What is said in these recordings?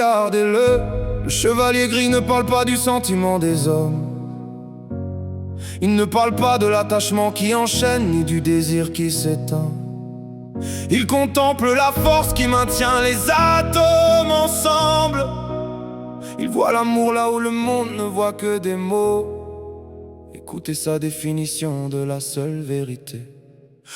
regardez-le. Le chevalier gris ne parle pas du sentiment des hommes. Il ne parle pas de l'attachement qui enchaîne, ni du désir qui s'éteint. Il contemple la force qui maintient les atomes ensemble. Il voit l'amour là où le monde ne voit que des mots. Écoutez sa définition de la seule vérité.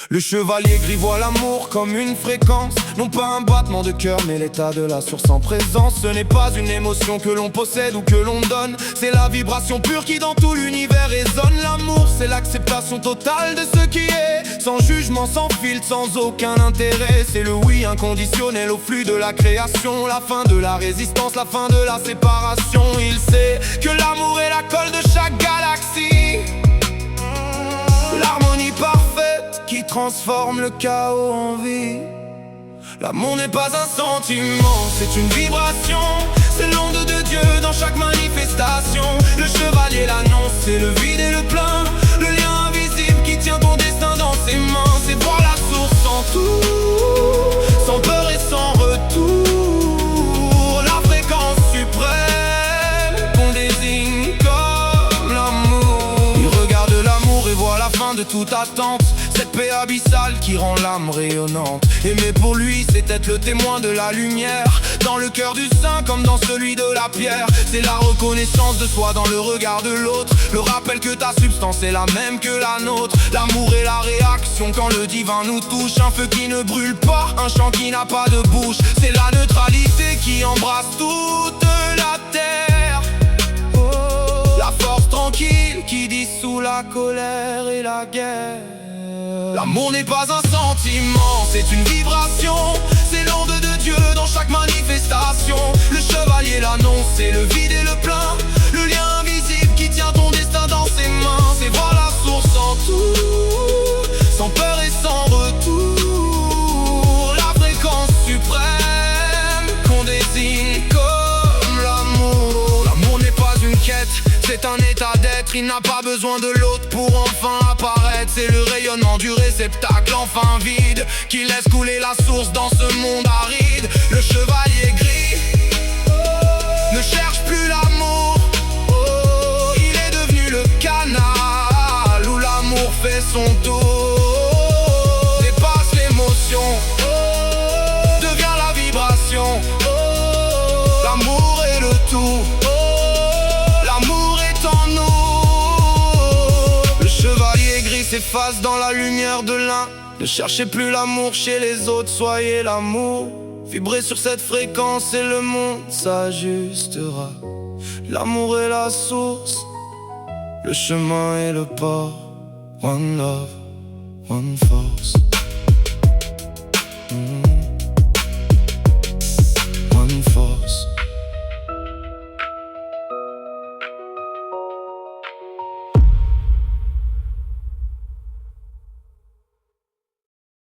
Le chevalier gris voit l'amour comme une fréquence, non pas un battement de cœur, mais l'état de la source en présence. Ce n'est pas une émotion que l'on possède ou que l'on donne, c'est la vibration pure qui dans tout l'univers résonne. L'amour, c'est l'acceptation totale de ce qui est, sans jugement, sans filtre, sans aucun intérêt. C'est le oui inconditionnel au flux de la création, la fin de la résistance, la fin de la séparation. Il sait que l'amour est la colle de chaque galaxie, l'harmonie parfaite qui transforme le chaos en vie. L'amour n'est pas un sentiment, c'est une vibration. C'est l'onde de Dieu dans chaque manifestation. Le chevalier l'annonce, c'est le vide et le plein. Le lien invisible qui tient ton destin dans ses mains. C'est voir la source en tout, sans peur et sans retour. La fréquence suprême qu'on désigne comme l'amour. Il regarde l'amour et voit la fin de toute attente, cette paix abyssale qui rend l'âme rayonnante. Aimer pour lui, c'est être le témoin de la lumière, dans le cœur du saint comme dans celui de la pierre. C'est la reconnaissance de soi dans le regard de l'autre, le rappel que ta substance est la même que la nôtre. L'amour est la réaction quand le divin nous touche, un feu qui ne brûle pas, un chant qui n'a pas de bouche. C'est la neutralité qui embrasse toute la terre, la force tranquille qui dissout la colère et la guerre. L'amour n'est pas un sentiment, c'est une vibration. C'est l'onde de Dieu dans chaque manifestation. Le chevalier l'annonce, c'est le vide et le plein. Le lien invisible qui tient ton destin dans ses mains. C'est voir la source en tout, sans peur et sans retour. La fréquence suprême qu'on désigne comme l'amour. L'amour n'est pas une quête, c'est un état d'être. Il n'a pas besoin de l'autre pour enfin apparaître. C'est le rayonnement du réceptacle enfin vide qui laisse couler la source dans ce monde aride. Le chevalier gris ne cherche plus l'amour, il est devenu le canal où l'amour fait son tour. Dépasse l'émotion, devient la vibration. L'amour est le tout, l'amour est en nous. Le chevalier gris s'efface dans la lumière de l'un. Ne cherchez plus l'amour chez les autres, soyez l'amour. Vibrez sur cette fréquence et le monde s'ajustera. L'amour est la source, le chemin est le port. One love, one force.